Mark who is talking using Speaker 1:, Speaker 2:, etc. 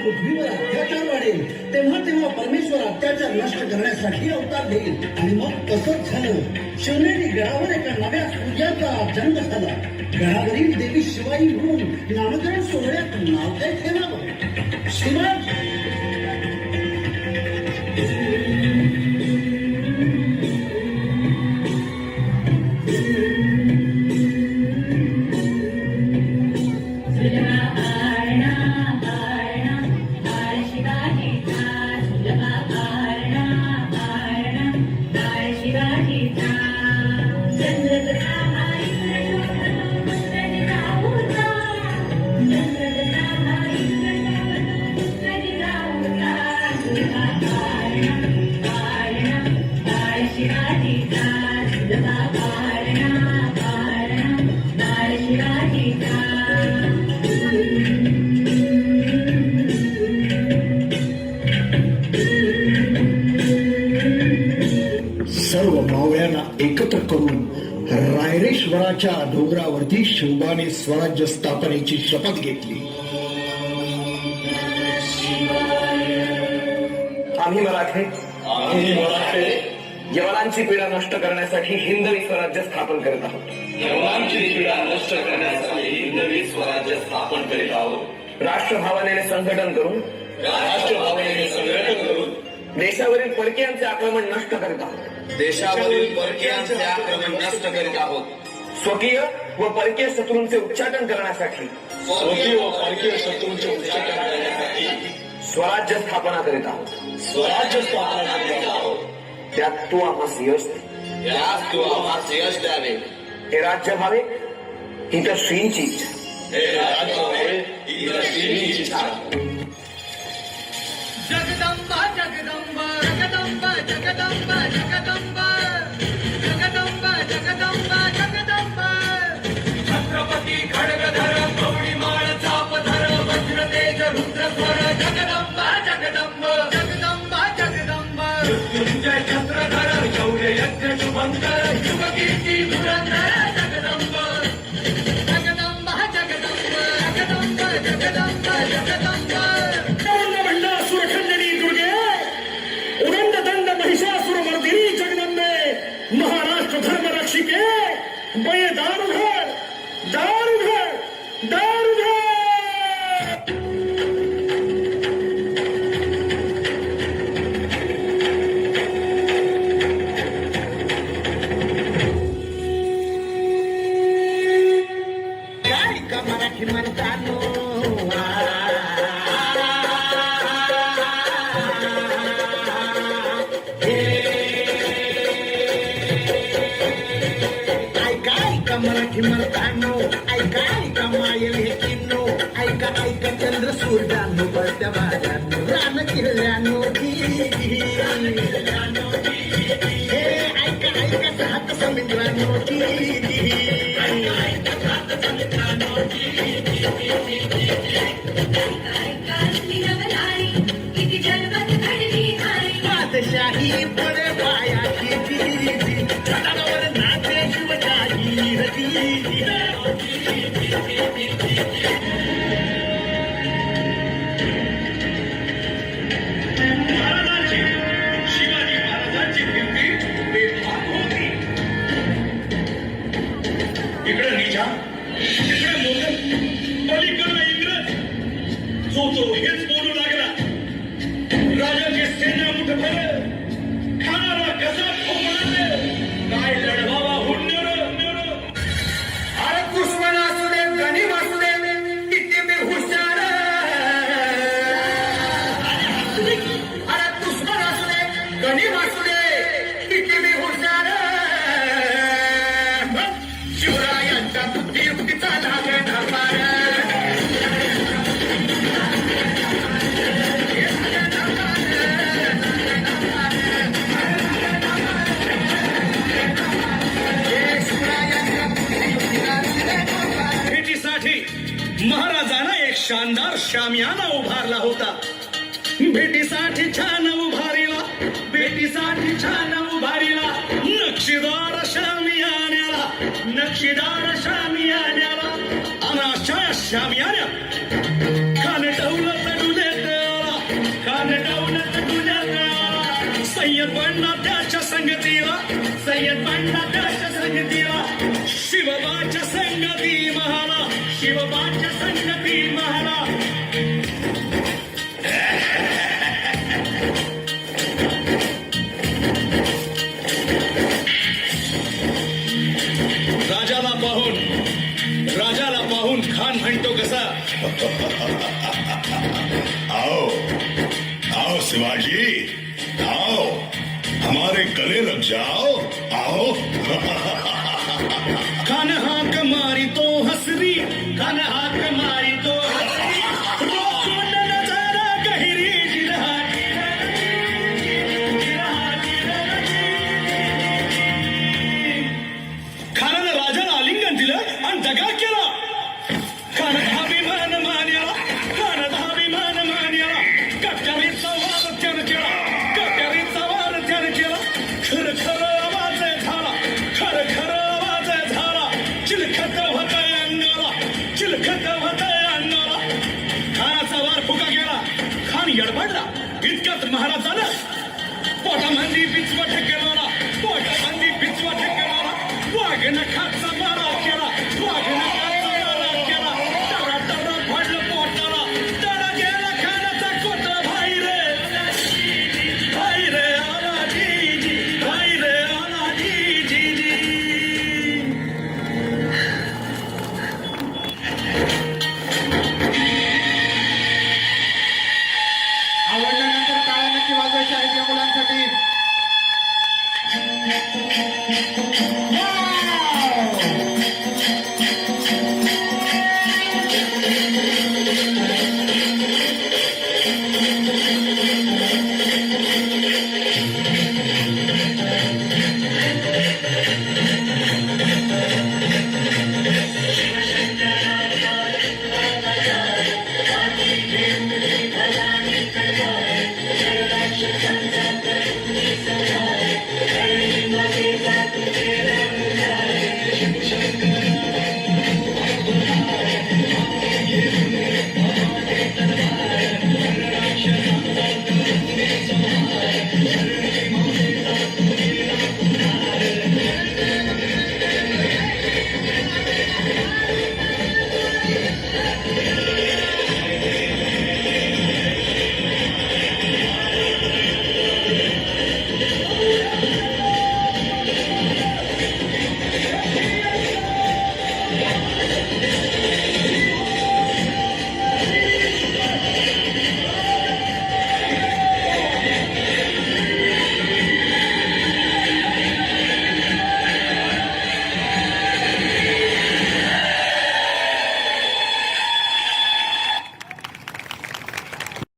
Speaker 1: पृथ्वीवर अत्याचार वाढेल तेव्हा परमेश्वर अत्याचार नष्ट करण्यासाठी अवतार देईल. आणि मग तसंच झालं. शिवनेरी गडावर एका नव्या सूर्याचा जन्म झाला. गडावरील देवी शिवाई म्हणून नामकरण सोहळ्यात नाव काय ठेवावं? शिवाजी.
Speaker 2: सर्व मावळ्यांना एकत्र करून रायरेश्वराच्या डोंगरावरती शिवबाने स्वराज्य स्थापनेची शपथ घेतली.
Speaker 3: आम्ही मराठे यवनांची पीडा नष्ट करण्यासाठी हिंदवी स्वराज्य स्थापन करत आहोत. राष्ट्रभावनेने संघटन करून देशावरील परकीयांचे आक्रमण नष्ट करीत आहोत. स्वकीय व परकीय शत्रूंचे उच्चाटन करण्यासाठी स्वराज्य स्थापना करीत आहोत. त्यात तू आम्हास यश द्यावे. हे राज्य व्हावे ही तर श्रींची इच्छा.
Speaker 4: जगदंबा जगदंबा जगदंबा जगदंबा जगदंबा जगदंबा जगदंबा जगदंबा छत्रपती खडगधर गौरीमाळ चापधर वज्रतेज रुद्रस्वर जगदंबा जगदंबा जगदंबा जगदंबा मृत्युंजय छत्रधर शौर्य यज्ञ शुभंकर युगकीर्ती धुरंधर जगदंबा जगदंबा जगदंबा जगदंबा जगदंबा जगदंबा
Speaker 2: महाराष्ट्र धर्म रक्षिके बये दार उघड दार उघड दार उघड.
Speaker 1: काय का मराठी म्हणतानो मराठी म्हणतानो ऐका ऐका मायल हे किन्नो ऐका ऐका चंद्र सूर्यानो बळत्या बाजानो रान किल्ल्यानो हे ऐका ऐका सात समुद्रानो बादशाही पुढे पायाची छतावर नाचे शिवशाही
Speaker 2: शिवाजी महाराजांची कीर्ती बेफाक होती. इकडे निजा तिकडे मोगल पलीकडे इंग्रज जो हेच बोलू लागला. राजाची सेना मुठभर खाणारा कसा ठोकणार काय लढवावा हुंडर.
Speaker 4: अरे दुश्मन असू दे गणिम असू दे किती मी हुशार. अरे दुश्मन असू दे गणिम असू दे किती मी हुशार. शिवरायांच्या बुद्धियुक्तीचा लागे ढाकार.
Speaker 2: महाराजांना एक शानदार शामियाना उभारला होता. भेटीसाठी छान उभारीला, भेटीसाठी छान उभारीला नक्षीदार शामियान्याला, नक्षीदार शामियान्याला. अनाशा शामियान्या खान टवलं तडू देत
Speaker 5: कानडवनात गुन्हा सय्यद बंडा त्याच्या संगतीला सय्यद बंडा त्याच्या संगतीला शिवबाच्या संगती महाला शिवबाच्या संगती महाला राजाला पाहून खान म्हणतो कसा
Speaker 6: आओ आओ शिवाजी आओ हमारे गले लग जाओ आओ
Speaker 5: खान हाक मारी तो हसरी खान हाक मारी तो हसरी रोखून नजारा गहिरी जिरहा खानानं राजाला आलिंगन दिलं आणि दगा केला खानाचा अभिमान मान्याला खानाचा अभिमान मान्याला कट्यारीचा वाद त्यानं केला कट्यारीचा वाद त्यानं केला खर खर आवाज झाला खर खर आवाज झाला चिलखत होतय अंगाला चिलखत होतय अंगाला खानाचा वार फुका गेला खान यडबडला इतक्यात महाराजानं पोटामंदी बिचवा ठेकेला पोटामंदी बिचवा ठेकेला वाघ नखाचा मारा केला वाघ नखाचा मारा केला तडा तडा पडलं पोटाला तडा गेला खानाचा कोट भाई रे आला जी भाई रे आला जी
Speaker 4: आवडल्यानंतर टाळ्या नक्की वाजवायच्या आहेत या मुलांसाठी.